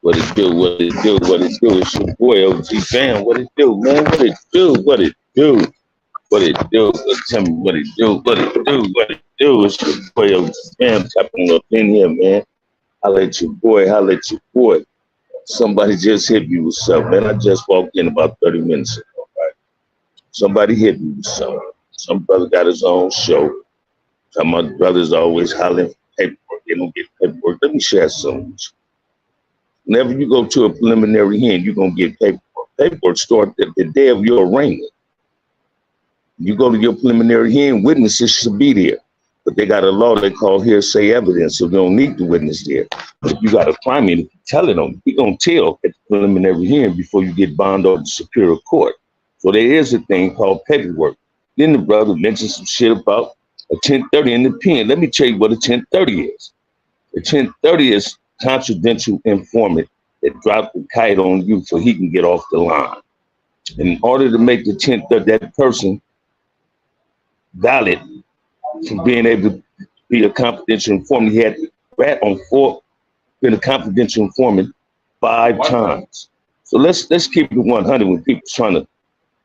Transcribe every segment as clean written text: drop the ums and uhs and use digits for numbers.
What it do? What it do? What it do? It's your boy OG Bamm. What it do, man? What it do? What it do? What it do? Tell me what it do. What it do? What it do? It's your boy OG Bamm tapping up in here, man. Holla at your boy. Holla at your boy. Somebody just hit me with something, man. I just walked in about 30 minutes ago, right? Somebody hit me with something. Some brother got his own show. Some other brothers always hollering for paperwork. They don't get paperwork. Let me share something. Whenever you go to a preliminary hearing, you're gonna get paperwork. Paperwork starts the day of your arraignment. You go to your preliminary hearing, witnesses should be there. But they got a law they call hearsay evidence, so you don't need the witness there. But if you got a crime, and tell it on, you're gonna tell at the preliminary hearing before you get bond over the Superior Court. So there is a thing called paperwork. Then the brother mentioned some shit about a 1030 in the pen. Let me tell you what a 1030 is. The 1030 is confidential informant that dropped the kite on you so he can get off the line. In order to make the 1030, that person valid from being able to be a confidential informant, he had to rat on been a confidential informant 5 times. So let's keep it 100 when people trying to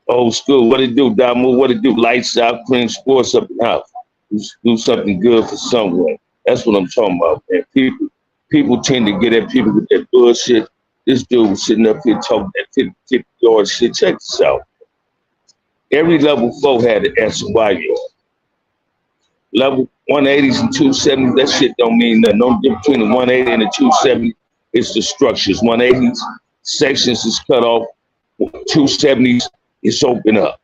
old school. What it do, Damu? What it do? Lights out, clean sports up the house. Do something good for someone. That's what I'm talking about, man. People tend to get at people with that bullshit. This dude was sitting up here talking that 50 yard shit. Check this out. Every level 4 had an S and Y yard. Level 180s and 270s, that shit don't mean nothing. No difference between the 180 and the 270. It's the structures. 180s sections is cut off. 270s is open up.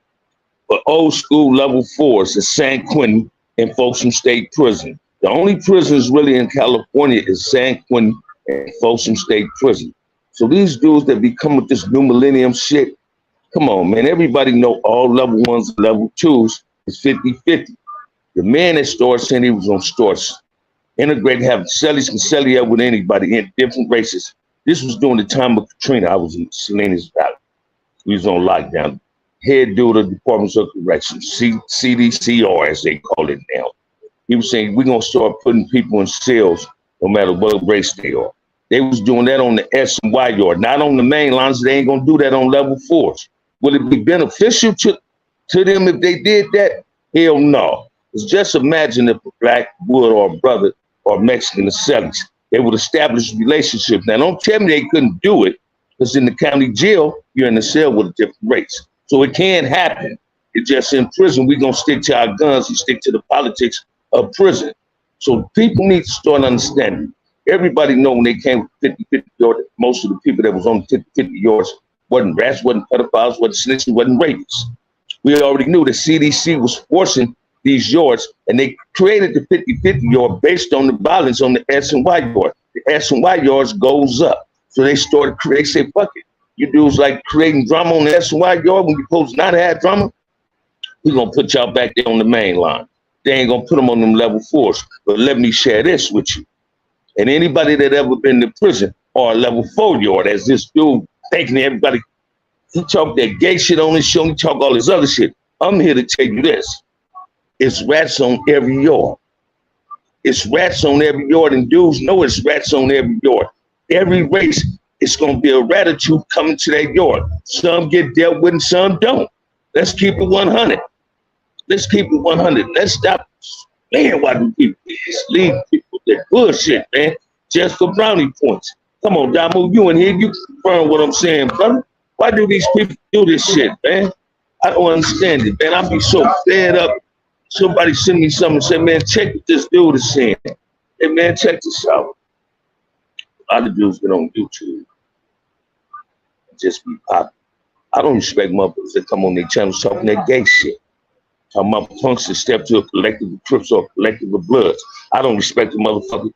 But old school level 4s is San Quentin and Folsom State Prison. The only prisons really in California is San Quentin and Folsom State Prison. So these dudes that be coming with this new millennium shit, come on, man. Everybody know all level 1s and level 2s is 50-50. The man that started saying he was on stores, integrate, have cellies can sell you up with anybody in different races. This was during the time of Katrina. I was in Salinas Valley. We was on lockdown. Head dude of the Department of Corrections, CDCR as they call it now. He was saying we're gonna start putting people in cells no matter what race they are. They was doing that on the S and Y yard, not on the main lines. They ain't gonna do that on level 4s. Would it be beneficial to them if they did that? Hell no. It's just imagine if a black would or a brother or Mexican or cellies, they would establish relationships. Now don't tell me they couldn't do it, because in the county jail, you're in a cell with a different race. So it can happen. It's just in prison, we're gonna stick to our guns and stick to the politics of prison. So people need to start understanding. Everybody know when they came with 50-50 yards, most of the people that was on 50-50 yards wasn't rats, wasn't pedophiles, wasn't snitches, wasn't rapists. We already knew the CDC was forcing these yards, and they created the 50-50 yard based on the violence on the S and Y yard. The S and Y yards goes up. So they started creating, say, fuck it. You dudes like creating drama on the S and Y yard when you're supposed to not have drama, we're gonna put y'all back there on the main line. They ain't gonna put them on them level 4s. But let me share this with you. And anybody that ever been to prison or a level 4 yard, as this dude thinking everybody, he talk that gay shit on his show, he talk all this other shit. I'm here to tell you this. It's rats on every yard. It's rats on every yard, and dudes know it's rats on every yard. Every race, it's gonna be a rat or two coming to that yard. Some get dealt with and some don't. Let's keep it 100. Let's keep it 100. Let's stop. Man, why do people leave people with that bullshit, man? Just for brownie points. Come on, Damu, you in here, you confirm what I'm saying, brother. Why do these people do this shit, man? I don't understand it, man. I be so fed up. Somebody send me something and say, man, check what this dude is saying. Hey, man, check this out. A lot of dudes get on YouTube and just be popping. I don't respect motherfuckers that come on their channels talking that gay shit. Talking about punks that step to a collective of Crips or a collective of Bloods. I don't respect the motherfucker.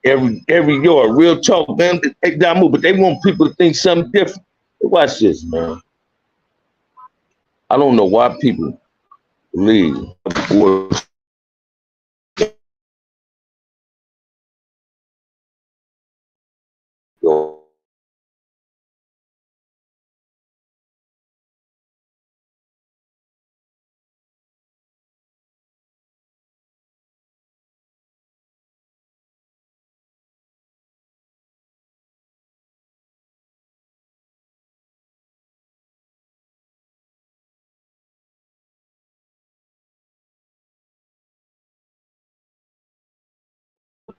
Every yard, real talk, man. They Damu, but they want people to think something different. Watch this, man. I don't know why people believe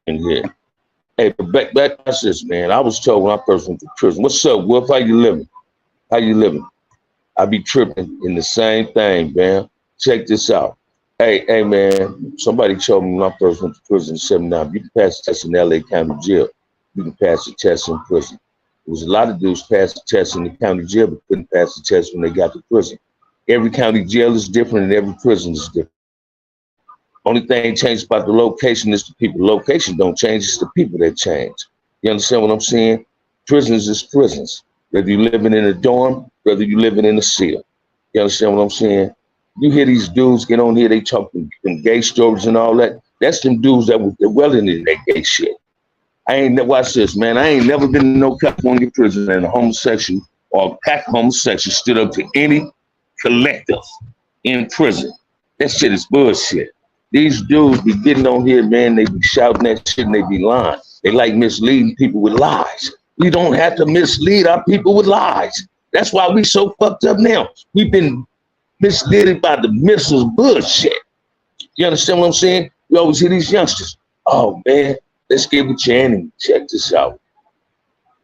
in here. Hey, but back to this, man. I was told when I first went to prison, what's up, Wolf? How you living? How you living? I be tripping in the same thing, man. Check this out. Hey, man. Somebody told me when I first went to prison in '79, you can pass the test in LA County Jail. You can pass the test in prison. There was a lot of dudes pass the test in the county jail, but couldn't pass the test when they got to prison. Every county jail is different, and every prison is different. Only thing changed about the location is the people. The location don't change, it's the people that change. You understand what I'm saying? Prisons is prisons. Whether you living in a dorm, whether you living in a cell. You understand what I'm saying? You hear these dudes get on here, they talking gay stories and all that. That's them dudes that were well into that gay shit. Watch this, man. I ain't never been in no California prison and a homosexual or a pack homosexual stood up to any collective in prison. That shit is bullshit. These dudes be getting on here, man, they be shouting that shit and they be lying. They like misleading people with lies. We don't have to mislead our people with lies. That's why we so fucked up now. We've been misled by the missiles bullshit. You understand what I'm saying? We always hear these youngsters. Oh, man, let's get with your enemy. Check this out.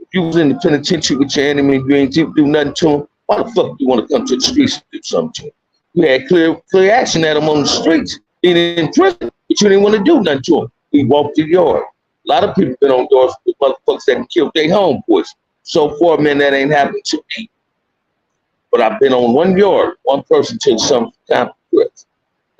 If you was in the penitentiary with your enemy and you ain't do nothing to him, why the fuck do you want to come to the streets and do something to him? You had clear action at him on the streets. Being in prison, but you didn't want to do nothing to him. He walked the yard. A lot of people been on doors with motherfuckers that killed their homeboys. So far, man, that ain't happened to me. But I've been on one yard. One person took some consequence.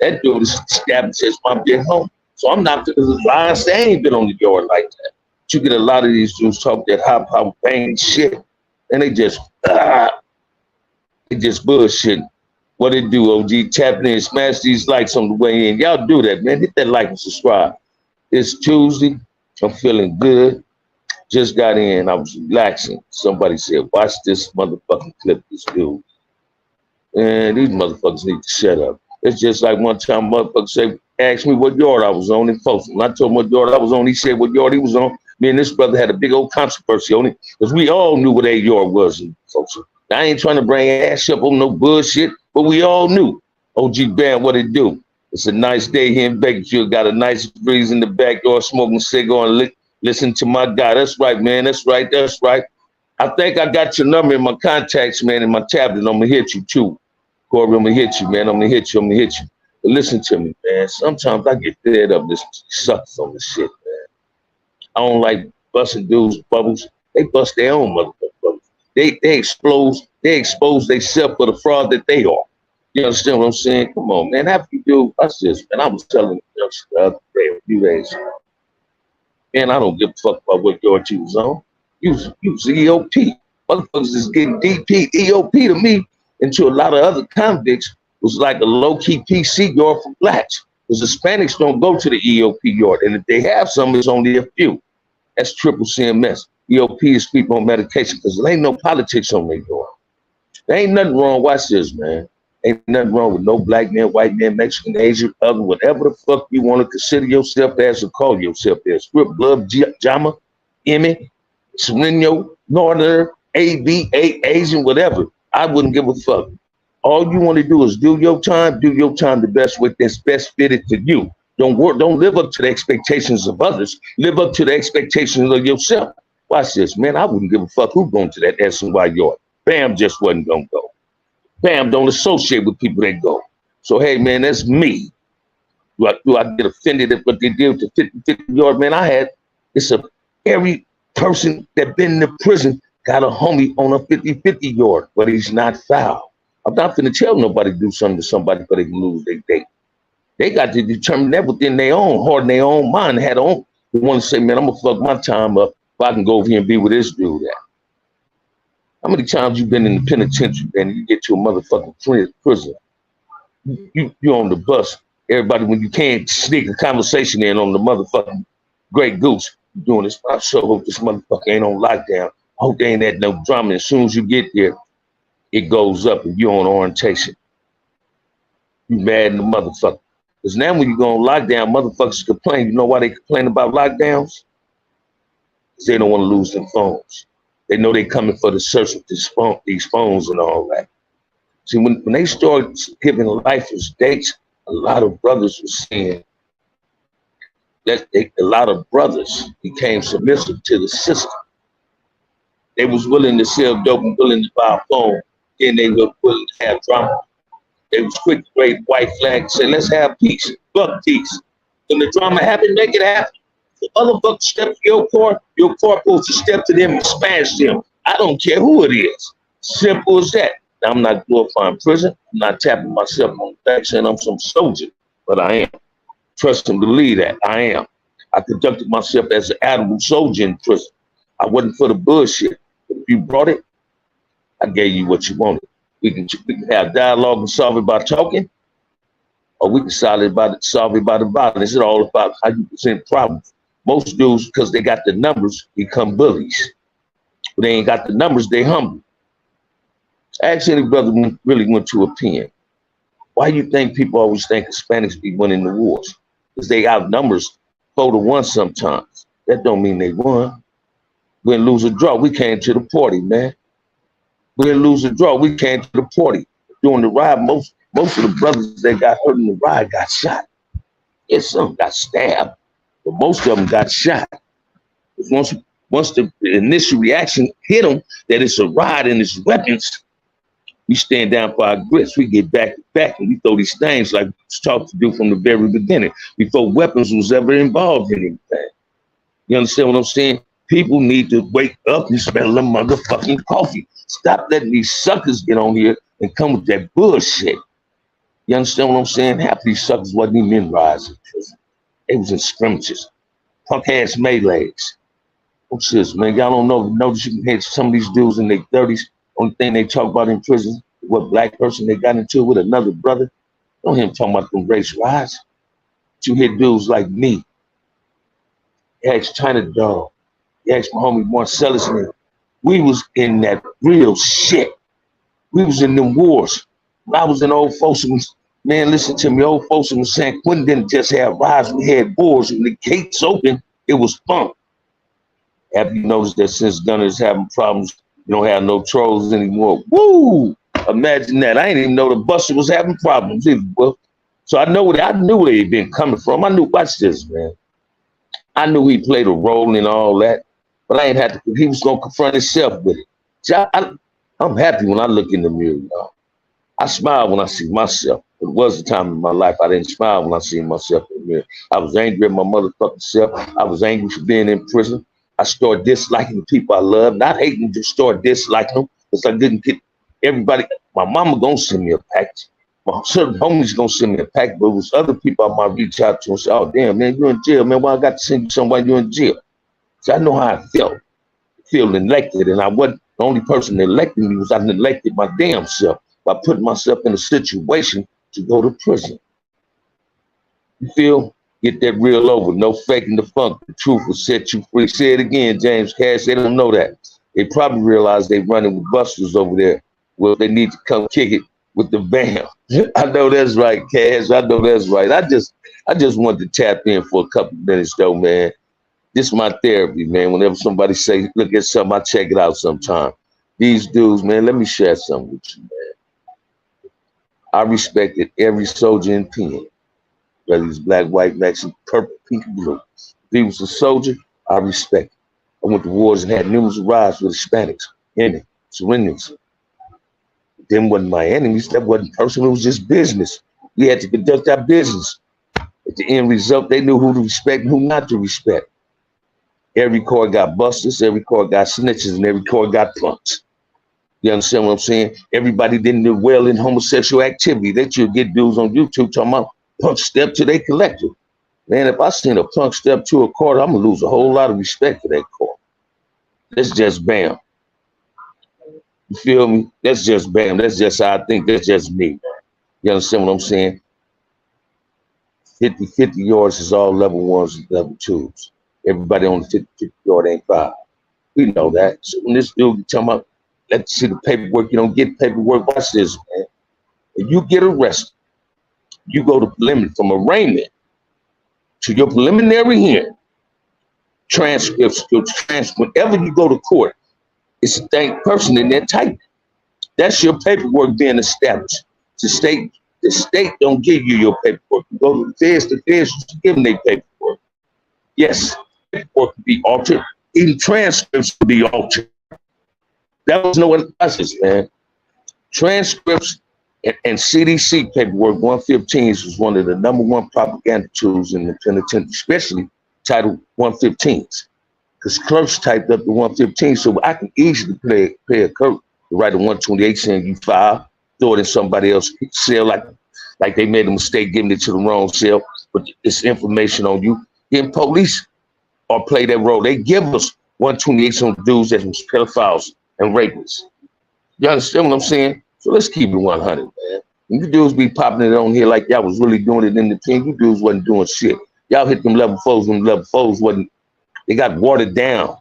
That dude is stabbed and says, "Mom, get home." So I'm not gonna lie. I ain't been on the yard like that. But you get a lot of these dudes talk that high power bang shit, and they just bullshit. What it do, OG? Tap in, smash these likes on the way in. Y'all do that, man. Hit that like and subscribe. It's Tuesday. I'm feeling good. Just got in. I was relaxing. Somebody said, watch this motherfucking clip, this dude. And these motherfuckers need to shut up. It's just like one time motherfucker said, asked me what yard I was on in Folsom. When I told him what yard I was on, he said what yard he was on. Me and this brother had a big old controversy on it because we all knew what that yard was in Folsom. I ain't trying to bring ass up on no bullshit. But we all knew, OG Bamm, what it do. It's a nice day here in Bakersfield. Got a nice breeze in the backyard, smoking a cigar and listen to my guy. That's right, man. That's right. That's right. I think I got your number in my contacts, man, in my tablet. I'm going to hit you, too. Corey, I'm going to hit you, man. I'm going to hit you. I'm going to hit you. But listen to me, man. Sometimes I get fed up. This sucks on the shit, man. I don't like busting dudes' bubbles. They bust their own motherfucking bubbles. They expose themselves for the fraud that they are. You understand what I'm saying? Come on, man. After you do, that's this, man. I was telling you the other day, a few days ago. Man, I don't give a fuck about what yard you was on. You was EOP. Motherfuckers is getting DP, EOP to me, and to a lot of other convicts was like a low-key PC yard for blacks. Because Hispanics don't go to the EOP yard. And if they have some, it's only a few. That's triple CMS. EOP is people on medication because there ain't no politics on their yard. There ain't nothing wrong. Watch this, man. Ain't nothing wrong with no black man, white man, Mexican, Asian, other, whatever the fuck you want to consider yourself as or call yourself as. Script, Blood, Jama, Emmy, Sereno, Northerner, AB, Asian, whatever. I wouldn't give a fuck. All you want to do is do your time the best way that's best fitted to you. Don't live up to the expectations of others. Live up to the expectations of yourself. Watch this, man. I wouldn't give a fuck who going to that S&Y yard. Bamm just wasn't going to go. Bamm don't associate with people that go. So, hey, man, that's me. Do I get offended at what they did with the 50-50 yard? Man, every person that been in prison got a homie on a 50-50 yard, but he's not foul. I'm not going to tell nobody to do something to somebody so they can lose their date. They got to determine that within their own heart and their own mind. They want to say, man, I'm going to fuck my time up if I can go over here and be with this dude at. How many times you been in the penitentiary, man, you get to a motherfucking prison? You on the bus. Everybody, when you can't sneak a conversation in on the motherfucking Grey Goose, you doing this. I sure hope this motherfucker ain't on lockdown. I hope they ain't had no drama. As soon as you get there, it goes up and you on orientation. You mad in the motherfucker. Because now when you go on lockdown, motherfuckers complain. You know why they complain about lockdowns? Because they don't want to lose their phones. They know they coming for the search of these phones and all that. See, when they start giving lifers dates, a lot of brothers were saying, A lot of brothers became submissive to the system. They was willing to sell dope and willing to buy a phone. Then they were willing to have drama. They was quick to raise white flag and say, let's have peace. Fuck peace. When the drama happened, make it happen. If other fuckers step to your car supposed to step to them and smash them. I don't care who it is. Simple as that. Now, I'm not glorifying prison. I'm not tapping myself on the back saying I'm some soldier, but I am. Trust him to lead that. I am. I conducted myself as an admirable soldier in prison. I wasn't for the bullshit. If you brought it, I gave you what you wanted. We can have dialogue and solve it by talking, or we can solve it by the violence. It's all about how you present problems. Most dudes, because they got the numbers, become bullies. But they ain't got the numbers, they humble. Ask any brother who really went to a pen. Why do you think people always think Hispanics be winning the wars? Because they outnumbers 4-1 sometimes. That don't mean they won. Win, lose, or draw. We came to the party, man. Win, lose, or draw. We came to the party. During the ride, most of the brothers that got hurt in the ride got shot. Yes, some got stabbed, but most of them got shot. Once the initial reaction hit them that it's a ride and it's weapons, we stand down for our grits. We get back to back and we throw these things like we was taught to do from the very beginning, before weapons was ever involved in anything. You understand what I'm saying? People need to wake up and smell the motherfucking coffee. Stop letting these suckers get on here and come with that bullshit. You understand what I'm saying? Half of these suckers wasn't even in riots in prison. They was in scrimmages, punk ass melees. What's this, man? Y'all don't know. Notice you can hit some of these dudes in their 30s. Only thing they talk about in prison, what black person they got into with another brother. Don't hear them talking about them race riots. But you hear dudes like me. You ask China Dog. You ask my homie Marcellus and me. We was in that real shit. We was in them wars. I was in old folks. Man, listen to me. Old folks in San Quentin didn't just have riots. We had wars. When the gates open, it was fun. Have you noticed that since Gunner's having problems, you don't have no trolls anymore? Woo! Imagine that. I didn't even know the Buster was having problems either. Well, so I knew where they'd been coming from. I knew, watch this, man. I knew he played a role in all that, but I ain't had to. He was gonna confront himself with it. See, I'm happy when I look in the mirror, y'all. I smile when I see myself. It was a time in my life I didn't smile when I see myself in the mirror. I was angry at my motherfucking self. I was angry for being in prison. I started disliking the people I love, not hating, just started disliking them because I didn't get everybody. My mama gonna send me a package. My certain homies gonna send me a package, but it was other people I might reach out to and say, oh, damn, man, you're in jail, man. Why I got to send you somebody you're in jail? So I know how I felt, feeling elected, and I wasn't the only person that elected me was I elected my damn self by putting myself in a situation to go to prison. You feel? Get that real over. No faking the funk. The truth will set you free. Say it again, James Cash. They don't know that. They probably realize they running with busters over there. Well, they need to come kick it with the Bamm. I know that's right, Cash. I know that's right. I just wanted to tap in for a couple minutes though, man. This is my therapy, man. Whenever somebody say, look at something, I check it out sometime. These dudes, man, let me share something with you, man. I respected every soldier in pen. Whether he's black, white, Mexican, purple, pink, blue. If he was a soldier, I respect him. I went to wars and had numerous riots with Hispanics, Indians, Surrenders. Them wasn't my enemies. That wasn't personal. It was just business. We had to conduct our business. At the end result, they knew who to respect and who not to respect. Every court got busters, every court got snitches, and every court got punks. You understand what I'm saying? Everybody didn't do well in homosexual activity. That you'll get dudes on YouTube talking about punk step to their collective. Man, if I send a punk step to a court, I'm gonna lose a whole lot of respect for that court. That's just Bamm. You feel me? That's just Bamm. That's just how I think. That's just me. You understand what I'm saying? 50-50 yards is all level ones and level twos. Everybody on the 50-50 yard ain't five. We know that. So when this dude talking about, let's see the paperwork, you don't get paperwork. Watch this, man. If you get arrested, you go to preliminary, from arraignment to your preliminary hearing, transcripts, whenever you go to court, it's a thing person in there typing. That's your paperwork being established. The state don't give you your paperwork. You go to the feds give them their paperwork. Yes, or could be altered. Even transcripts could be altered. That was no analysis, man. Transcripts and CDC paperwork 115s was one of the number one propaganda tools in the penitentiary, especially Title 115s. Because clerks typed up the 115, so I can easily pay a clerk to write a 128 saying you file, throw it in somebody else's cell like they made a mistake giving it to the wrong cell, but it's information on you. Then police or play that role. They give us 128s on dudes that was pedophiles and rapists. You understand what I'm saying? So let's keep it 100, man. You dudes be popping it on here like y'all was really doing it in the team. You dudes wasn't doing shit. Y'all hit them level fours, wasn't. They got watered down.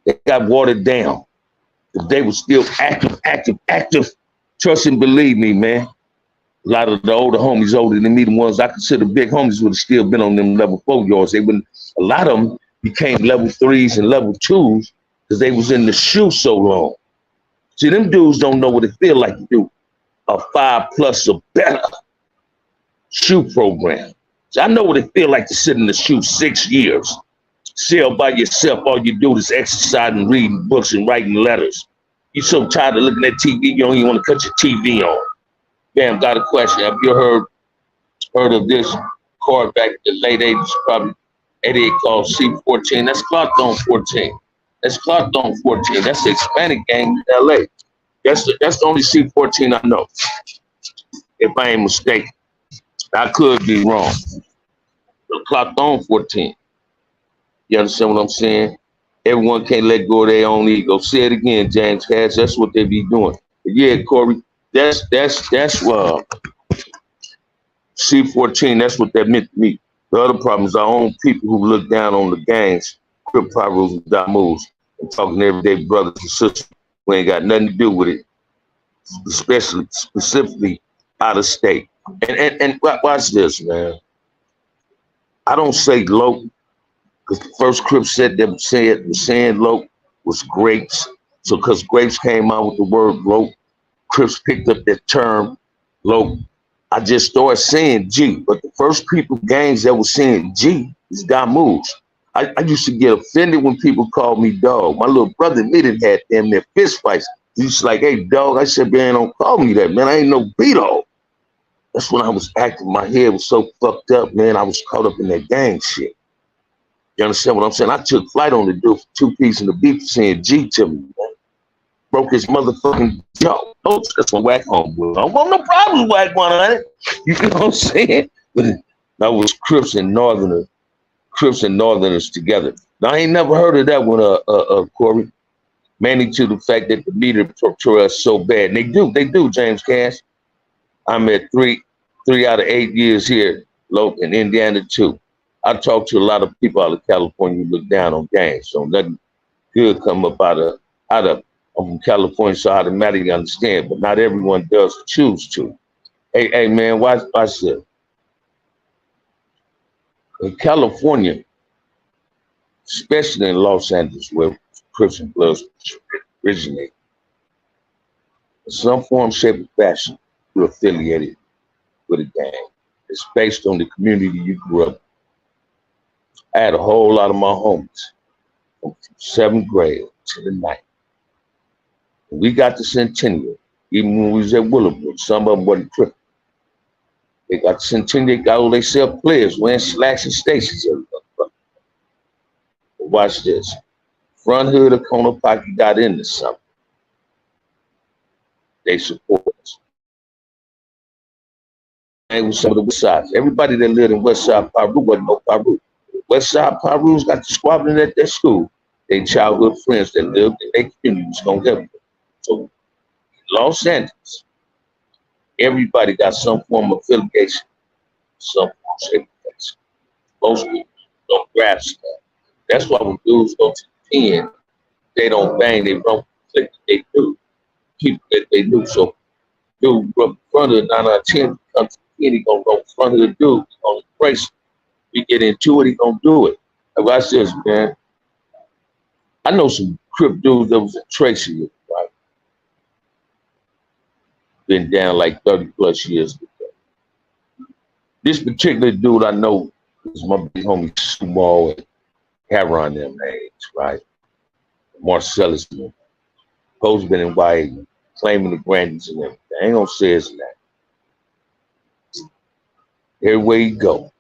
They got watered down. If they were still active. Trust and believe me, man. A lot of the older homies older than me, the ones I consider big homies, would have still been on them level 4 yards. They wouldn't. A lot of them became level 3s and level 2s because they was in the shoe so long. See, them dudes don't know what it feel like to do a 5+ or better shoe program. So I know what it feel like to sit in the shoe 6 years. Sell by yourself, all you do is exercise and reading books and writing letters. You're so tired of looking at TV, you don't even want to cut your TV on. Bam, got a question. Have you heard of this car back in the late 80s, probably 88, called C14? That's Clockstone 14. That's Clockstone 14. That's the Hispanic gang in LA. That's the only C14 I know. If I ain't mistaken. I could be wrong. But Clockstone 14. You understand what I'm saying? Everyone can't let go of their own ego. Say it again, James Cash. That's what they be doing. But yeah, Corey, that's C14. That's what that meant to me. The other problem is our own people who look down on the gangs, Crip Pyrus and Damus, and talking to everyday brothers and sisters who ain't got nothing to do with it, specifically out of state. And watch this, man. I don't say low. Because the first Crip said them saying low was grapes. So because grapes came out with the word low, Crips picked up that term low. I just started saying G. But the first people gangs that was saying G is Damus. I used to get offended when people called me dog. My little brother and me didn't had damn near fist fights. He was like, hey dog. I said, man, don't call me that, man. I ain't no B-dog. That's when I was acting. My head was so fucked up, man. I was caught up in that gang shit. You understand what I'm saying? I took flight on the dude for 2 pieces in the beef saying G to me, man. Broke his motherfucking jaw. Oh, that's my whack homeboy. I don't want no problems with whack 100. You know what I'm saying? But that was Crips and Northerners together. Now, I ain't never heard of that one, Corey. Mainly to the fact that the media portray us so bad. And they do, James Cash. I'm at 3 out of 8 years here, in Indiana too. I talk to a lot of people out of California who look down on gangs, so nothing good come up out of I'm from California, so I automatically understand, but not everyone does choose to. Hey man, watch this. In California, especially in Los Angeles, where Crips and Bloods originate, in some form, shape, or fashion, you're affiliated with a gang. It's based on the community you grew up in. I had a whole lot of my homies from 7th grade to the 9th. When we got to Centennial, even when we was at Willowbrook, some of them wasn't tripping. They got to Centennial, they got all they sell players wearing slacks and stations. But watch this. Front hood of Corner Pocket got into something. They support us. And with some of the West Sides. Everybody that lived in West Side Peru wasn't no Peru. West Side Perus got the squabbling at their school. They childhood friends that lived in their community was gonna help them. So Los Angeles, everybody got some form of affiliation, some form of affiliation. Most people don't grasp that. That's why when dudes go to the pen, they don't bang, they don't click, they do. People that they do. So dude from in front of the 9 out of 10 come to the pen, he gonna go in front of the dude, he's gonna embrace him. We get into it, he gonna do it. And watch this, man. I know some Crip dudes that was in Tracy, right? Been down like 30+ years ago. This particular dude I know is my big homie Sumo. Heron them age, right? Marcellus, Poe's been in YA, claiming the grandies and everything. I ain't gonna say it's that. Everywhere you go,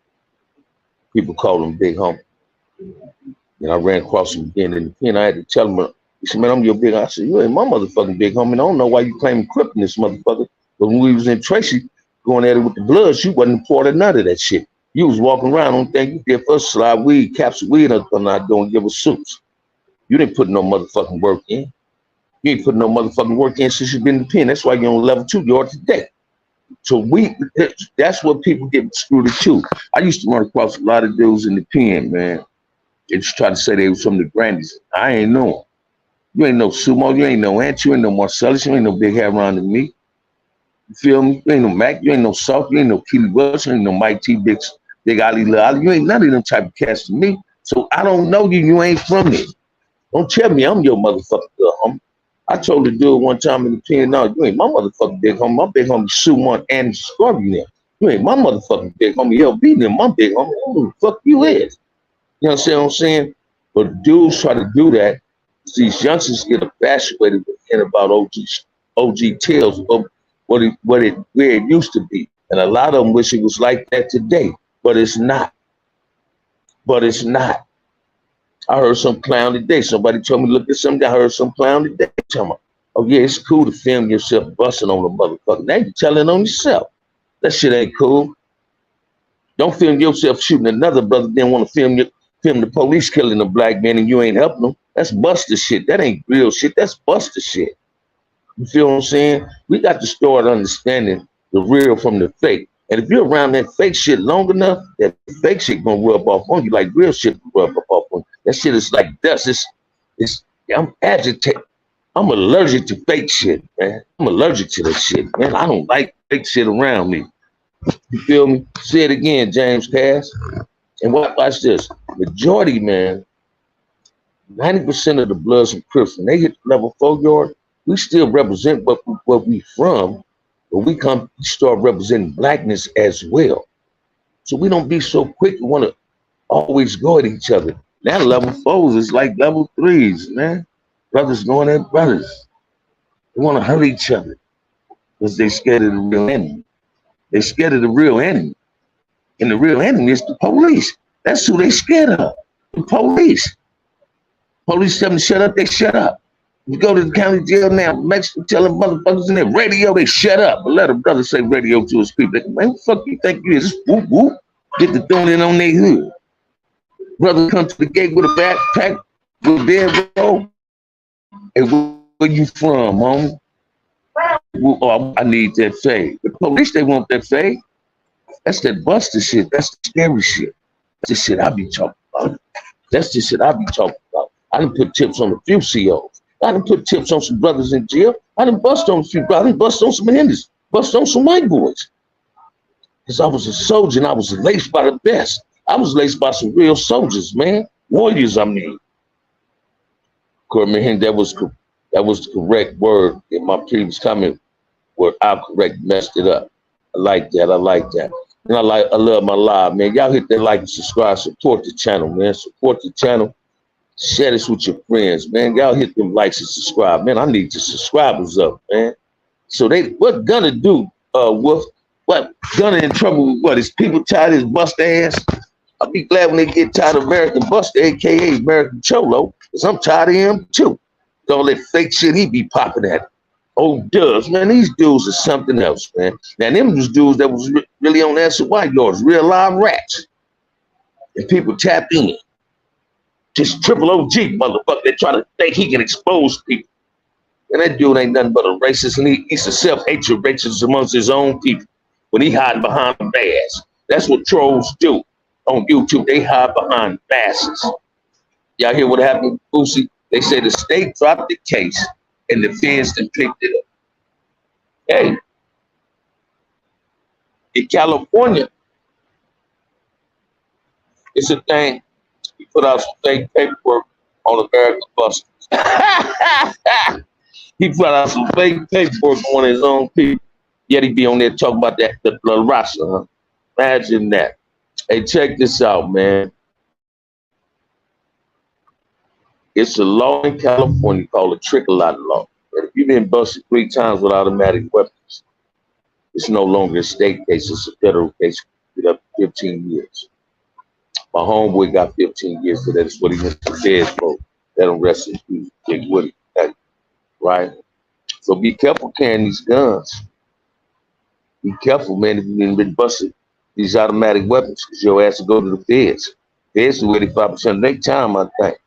people call him Big Homie. And I ran across him again in the pen. I had to tell him, he said, man, I'm your big homie. I said, you ain't my motherfucking big homie. I don't know why you claiming Crip in this motherfucker. But when we was in Tracy, going at it with the Bloods, you wasn't part of none of that shit. You was walking around, only thing you did first slide weed, capsule weed, and not doing give us suits. You didn't put no motherfucking work in. You ain't put no motherfucking work in since you've been in the pen. That's why you're on level 2, you are today. So that's what people get screwed into. I used to run across a lot of dudes in the pen, man. They just try to say they was from the grandies. I ain't know them. You ain't no Sumo, you ain't no Ant, you ain't no Marcellus, you ain't no Big Heron than me. You feel me? You ain't no Mac, you ain't no Salt, you ain't no Keely Welch, you ain't no Mike T, Big Ali Lil Ali. You ain't none of them type of cats to me. So I don't know you, you ain't from me. Don't tell me I'm your motherfucker, homie. I told the dude one time in the pen, no, you ain't my motherfucking big homie. My big homie Sumo and Scorpion. You ain't my motherfucking big homie. LB them, my big homie. Who the fuck you is? You know what I'm saying? But dudes try to do that. These youngsters get infatuated with hearing about OG tales of where it used to be. And a lot of them wish it was like that today. But it's not. But it's not. I heard some clown today. Somebody told me, look at something. I heard some clown today. Tell me, oh yeah, it's cool to film yourself busting on a motherfucker. Now you telling on yourself. That shit ain't cool. Don't film yourself shooting another brother, then want to film the police killing a black man and you ain't helping them. That's buster shit. That ain't real shit. That's buster shit. You feel what I'm saying? We got to start understanding the real from the fake. And if you're around that fake shit long enough, that fake shit gonna rub off on you like real shit rub off on you. That shit is like dust. I'm agitated. I'm allergic to fake shit, man. I'm allergic to that shit, man. I don't like fake shit around me. You feel me? Say it again, James Cass. And watch this. Majority, man, 90% of the Bloods and Crips, when they hit level 4 yard, we still represent what we from, but we start representing blackness as well. So we don't be so quick to want to always go at each other. Now level 4s is like level 3s, man. Brothers going at brothers. They want to hurt each other because they scared of the real enemy. They scared of the real enemy. And the real enemy is the police. That's who they scared of, the police. Police tell them to shut up, they shut up. You go to the county jail now, Mexico telling motherfuckers in their radio, they shut up. But let a brother say radio to his people. Man, who the fuck you think you is? Just whoop whoop. Get the throwing in on their hood. Brother come to the gate with a backpack, with a dead roll. Hey, where you from, homie? Oh, I need that fade. The police, they want that fade. That's that buster shit. That's the scary shit. That's the shit I be talking about. That's the shit I be talking about. I done put tips on a few COs. I done put tips on some brothers in jail. I done bust on a few brothers. I done bust on some Hindus. Bust on some white boys. Because I was a soldier and I was laced by the best. I was laced by some real soldiers, man. Warriors, I mean. Corbin, that was the correct word in my previous comment where I messed it up. I like that. And I love my live, man. Y'all hit that like and subscribe. Support the channel, man. Support the channel. Share this with your friends, man. Y'all hit them likes and subscribe, man. I need the subscribers up, man. So what gonna do, Wolf? What gonna in trouble with what? Is people tired of his bust ass? I'll be glad when they get tired of American Buster, aka American Cholo, because I'm tired of him too. All that fake shit he be popping at. Oh, Dubs, man, these dudes are something else, man. Now, them was dudes that was really on SY yards, real live rats. And people tap in. Just triple OG, motherfucker. They try to think he can expose people. And that dude ain't nothing but a racist, and he's a self-hatred racist amongst his own people when he hide behind the mask. That's what trolls do on YouTube. They hide behind masks. Y'all hear what happened with Boosie? They say the state dropped the case and the feds then picked it up. Hey, in California, it's a thing. He put out some fake paperwork on American busters. He put out some fake paperwork on his own people. Yet he be on there talking about that, the La Raza, huh? Imagine that. Hey, check this out, man. It's a law in California called a trickle-out law. That if you've been busted 3 times with automatic weapons, it's no longer a state case, it's a federal case. You get up to 15 years. My homeboy got 15 years for that. That's what he went to bed for. Let him rest in peace. Big Woody. Right? So be careful carrying these guns. Be careful, man, if you've been busted these automatic weapons, because your ass will go to the feds. Feds do 85% of their time, I think.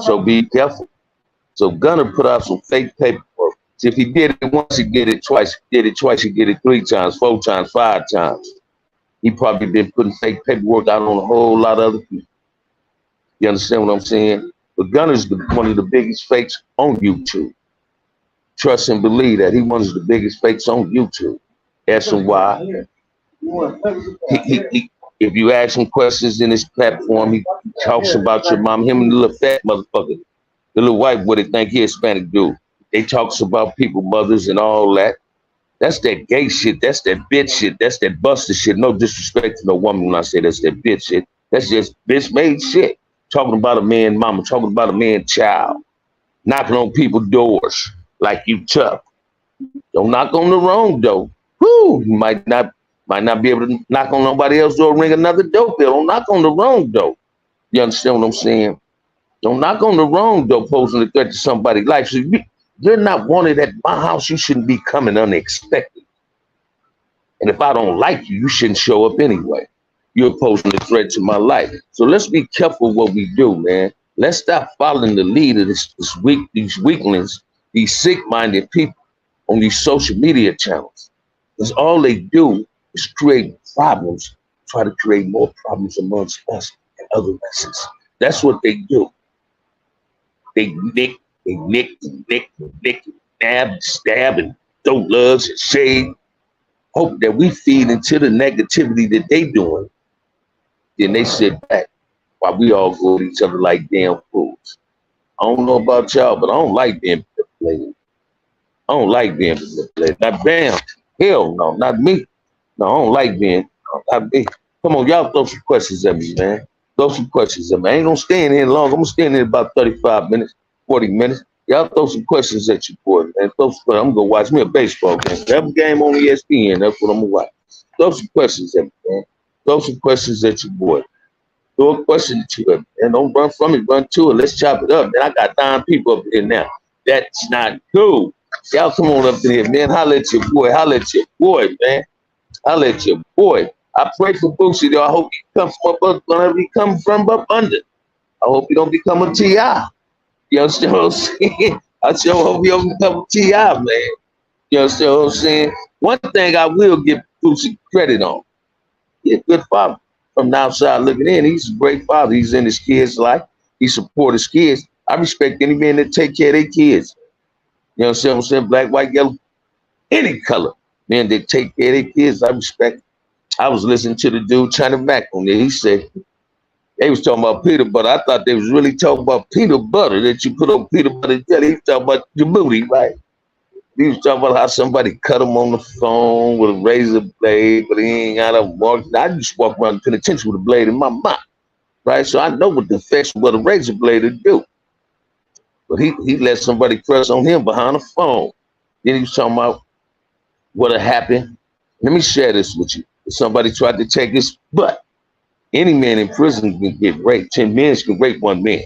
So be careful. So Gunner put out some fake paperwork. See, if he did it once, he did it twice. If he did it twice, he did it 3 times, 4 times, 5 times. He probably been putting fake paperwork out on a whole lot of other people. You understand what I'm saying? But Gunner's one of the biggest fakes on YouTube. Trust and believe that. He one of the biggest fakes on YouTube. Ask him why. If you ask him questions in his platform, he talks about your mom, him and the little fat motherfucker, the little white boy that think he Hispanic dude. They talks about people, mothers and all that. That's that gay shit. That's that bitch shit. That's that buster shit. No disrespect to no woman when I say that's that bitch shit. That's just bitch made shit. Talking about a man mama, talking about a man child. Knocking on people's doors like you tough. Don't knock on the wrong door. Whoo, you might not be able to knock on nobody else's door, ring another doorbell. Don't knock on the wrong door. You understand what I'm saying? Don't knock on the wrong door posing a threat to somebody's life. So you're not wanted at my house. You shouldn't be coming unexpected. And if I don't like you, you shouldn't show up anyway. You're posing a threat to my life. So let's be careful what we do, man. Let's stop following the lead of these weaklings, these sick-minded people on these social media channels. Because all they do is create problems, try to create more problems amongst us and other races. That's what they do. They nick, stab, and throw loves and shade. Hope that we feed into the negativity that they doing. Then they sit back while we all go at each other like damn fools. I don't know about y'all, but I don't like being manipulated. I don't like being manipulated. Not Bam. Hell no, not me. No, I don't like being, not me. Come on, y'all throw some questions at me, man. Throw some questions at me. I ain't gonna stay in here long. I'm gonna stay in here about 35 minutes, 40 minutes. Y'all throw some questions at you, boy, man. I'm gonna go watch me a baseball game. Have a game on ESPN. That's what I'm gonna watch. Throw some questions at me, man. Throw some questions at you, boy. Throw a question at you, and don't run from it, run to it. Let's chop it up. Man, I got 9 people up here now. That's not cool. Y'all come on up in here, man. Holla at your boy. Holla at your boy, man. Holla at your boy. I pray for Boosie, though. I hope he comes from up, whenever he comes from up under. I hope he don't become a T.I. You understand what I'm saying? I sure hope he don't become a T.I., man. You understand what I'm saying? One thing I will give Boosie credit on. He's a good father. From the outside looking in, he's a great father. He's in his kids' life. He supports his kids. I respect any man that take care of their kids. You know what I'm saying? Black, white, yellow, any color. Man, they take care of their kids. I respect. I was listening to the dude China Mac on there. He said, they was talking about peanut butter. I thought they was really talking about peanut butter that you put on peanut butter jelly. He was talking about your booty, right? He was talking about how somebody cut him on the phone with a razor blade, but he ain't got a walk. I just walk around the penitentiary with a blade in my mouth, right? So I know what the effects of what a razor blade would do. But he let somebody press on him behind the phone. Then he was talking about what had happened. Let me share this with you. If somebody tried to take his butt, any man in prison can get raped. 10 men can rape 1 man.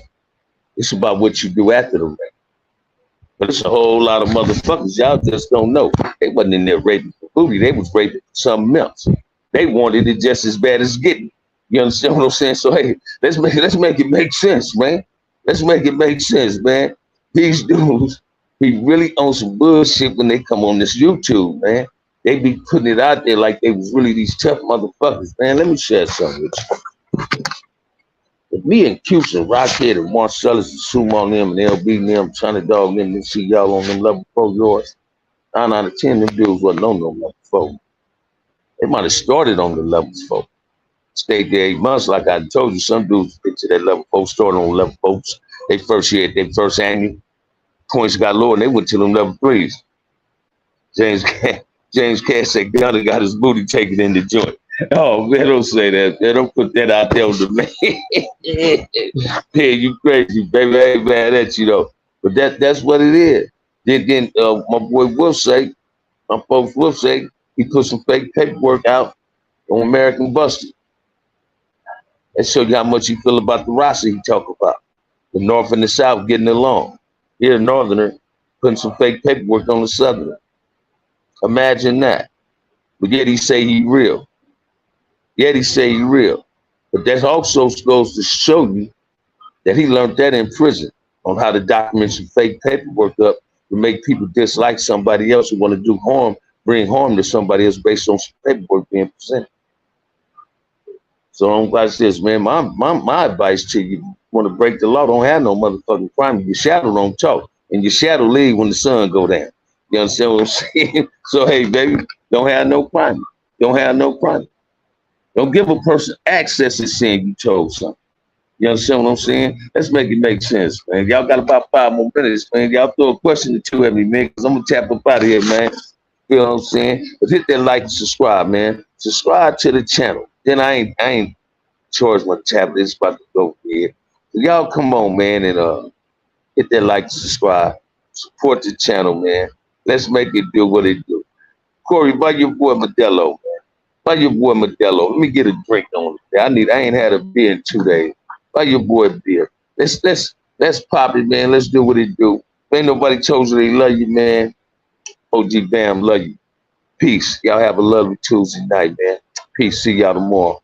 It's about what you do after the rape. But it's a whole lot of motherfuckers y'all just don't know. They wasn't in there raping for booty. They was raping for something else. They wanted it just as bad as getting. You understand what I'm saying? So hey, let's make it make sense, man. Let's make it make sense, man. These dudes, he really on some bullshit when they come on this YouTube, man. They be putting it out there like they was really these tough motherfuckers, man. Let me share something with you. If me and Cuse and Rockhead and Marcellus and Sumo on them and LB and them, China Dog and them, and see y'all on them level 4 yards, 9 out of 10, them dudes wasn't on no level 4. They might have started on the levels 4. Stayed there 8 months, like I told you. Some dudes get to that level 4, started on level 4. They first year, their first annual, points got lower, and they went to them level 3s. James Cass said Gunner got his booty taken in the joint. Oh man, don't say that. Man, don't put that out there on the man. Yeah, you crazy, baby. I ain't mad at you though. But that's what it is. Then my boy Wolf say, my folks Wolf say, he put some fake paperwork out on American Buster. That show you how much he feel about the roster he talk about. The North and the South getting along. Here, a Northerner putting some fake paperwork on the Southerner. Imagine that. But yet he say he real. Yet he say he real. But that also goes to show you that he learned that in prison on how to document some fake paperwork up to make people dislike somebody else who want to do harm, bring harm to somebody else based on some paperwork being presented. So I'm watch this, man. My advice to you, want to break the law, don't have no motherfucking crime. Your shadow don't talk. And your shadow leave when the sun go down. You understand what I'm saying? So hey, baby, don't have no crime. Don't have no crime. Don't give a person access to saying you told something. You understand what I'm saying? Let's make it make sense, man. Y'all got about 5 more minutes, man. Y'all throw a question or two at me, man, because I'm going to tap up out of here, man. You know what I'm saying? But hit that like and subscribe, man. Subscribe to the channel. Then I ain't charged my tablet. It's about to go here. So y'all come on, man, and hit that like and subscribe. Support the channel, man. Let's make it do what it do. Corey, buy your boy Modelo, man. Buy your boy Modelo. Let me get a drink on it. I ain't had a beer in 2 days. Buy your boy a beer. Let's pop it, man. Let's do what it do. Ain't nobody told you they love you, man. OG Bamm love you. Peace. Y'all have a lovely Tuesday night, man. Peace. See y'all tomorrow.